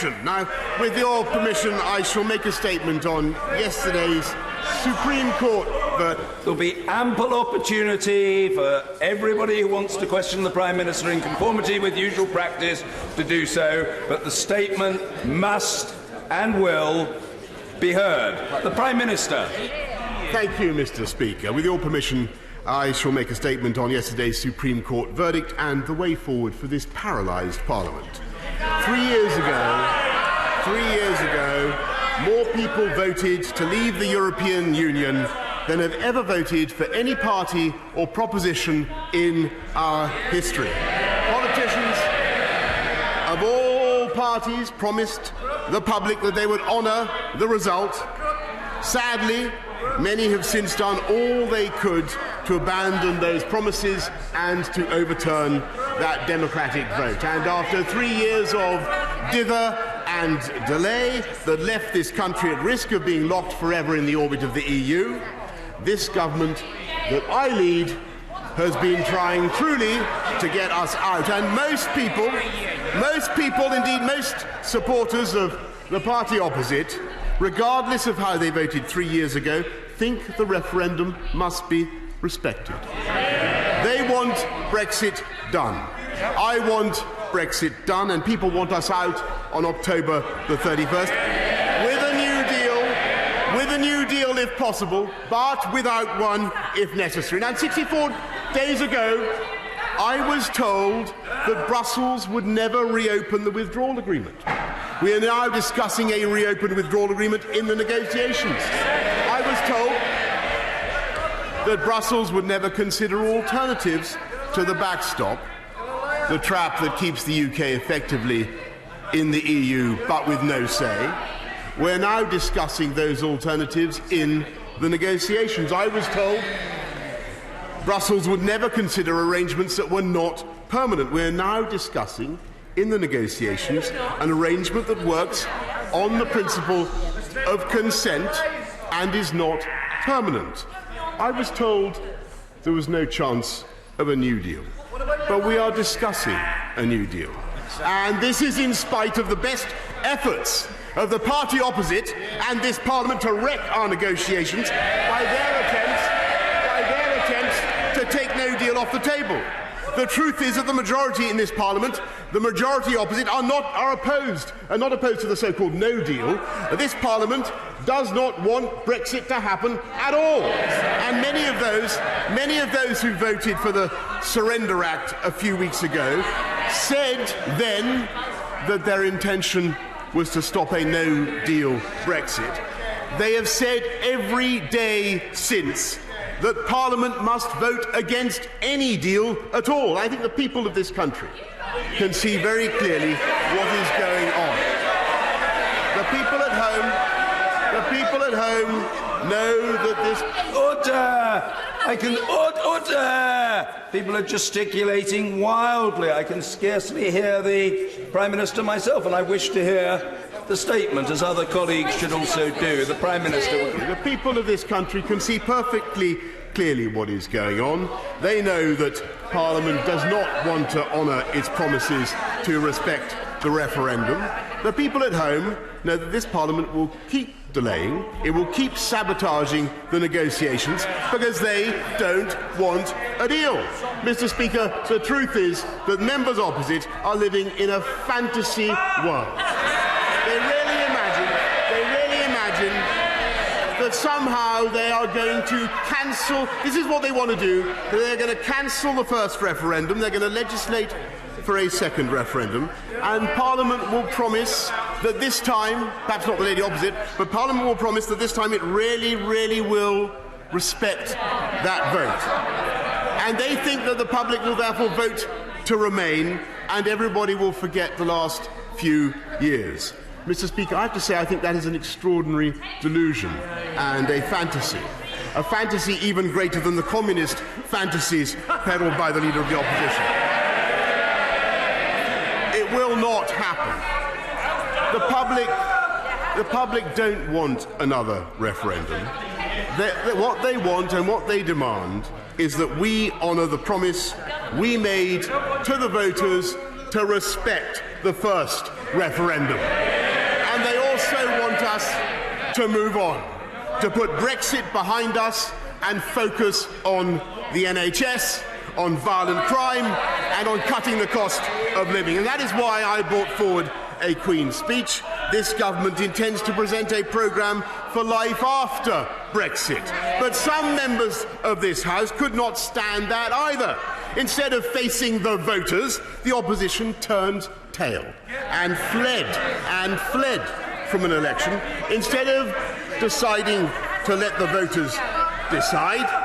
permission. Now, with your permission, I shall make a statement on yesterday's Supreme Court verdict. There'll be ample opportunity for everybody who wants to question the Prime Minister in conformity with usual practice to do so, but the statement must and will be heard. The Prime Minister. Thank you, Mr. Speaker. With your permission, I shall make a statement on yesterday's Supreme Court verdict and the way forward for this paralysed Parliament. 3 years ago, more people voted to leave the European Union than have ever voted for any party or proposition in our history. Politicians of all parties promised the public that they would honour the result. Sadly, many have since done all they could to abandon those promises and to overturn that democratic vote. And after 3 years of dither and delay that left this country at risk of being locked forever in the orbit of the EU, this government that I lead has been trying truly to get us out. And most people, indeed most supporters of the party opposite, regardless of how they voted 3 years ago, think the referendum must be respected. They want Brexit done. I want Brexit done, and people want us out on October the 31st with a new deal if possible, but without one if necessary. Now, 64 days ago, I was told that Brussels would never reopen the withdrawal agreement. We are now discussing a reopened withdrawal agreement in the negotiations. I was told that Brussels would never consider alternatives to the backstop, the trap that keeps the UK effectively in the EU but with no say. We're now discussing those alternatives in the negotiations. I was told Brussels would never consider arrangements that were not permanent. We're now discussing in the negotiations an arrangement that works on the principle of consent and is not permanent. I was told there was no chance of a new deal, but we are discussing a new deal. And this is in spite of the best efforts of the party opposite and this Parliament to wreck our negotiations by their attempts to take no deal off the table. The truth is that the majority in this Parliament, the majority opposite, are not opposed to the so-called no deal. This Parliament does not want Brexit to happen at all. And many of those who voted for the Surrender Act a few weeks ago said then that their intention was to stop a no-deal Brexit. They have said every day since that Parliament must vote against any deal at all. I think the people of this country can see very clearly what is going on. The people at home know that this... Order! Order! People are gesticulating wildly. I can scarcely hear the Prime Minister myself, and I wish to hear the statement, as other colleagues should also do. The Prime Minister... The people of this country can see perfectly clearly what is going on. They know that Parliament does not want to honour its promises to respect the referendum. The people at home know that this Parliament will keep delaying, it will keep sabotaging the negotiations because they don't want a deal. Mr. Speaker, the truth is that members opposite are living in a fantasy world. They really imagine that somehow they are going to cancel. This is what they want to do. They're going to cancel the first referendum. They're going to legislate for a second referendum, and Parliament will promise that this time, perhaps not the lady opposite, but Parliament will promise that this time it really, really will respect that vote. And they think that the public will therefore vote to remain, and everybody will forget the last few years. Mr. Speaker, I have to say I think that is an extraordinary delusion and a fantasy even greater than the communist fantasies peddled by the Leader of the Opposition. It will not happen. The public don't want another referendum. What they want and what they demand is that we honour the promise we made to the voters to respect the first referendum. And they also want us to move on, to put Brexit behind us and focus on the NHS, on violent crime, and on cutting the cost of living. And that is why I brought forward a Queen's speech. This government intends to present a programme for life after Brexit. But some members of this House could not stand that either. Instead of facing the voters, the opposition turned tail and fled from an election. Instead of deciding to let the voters decide,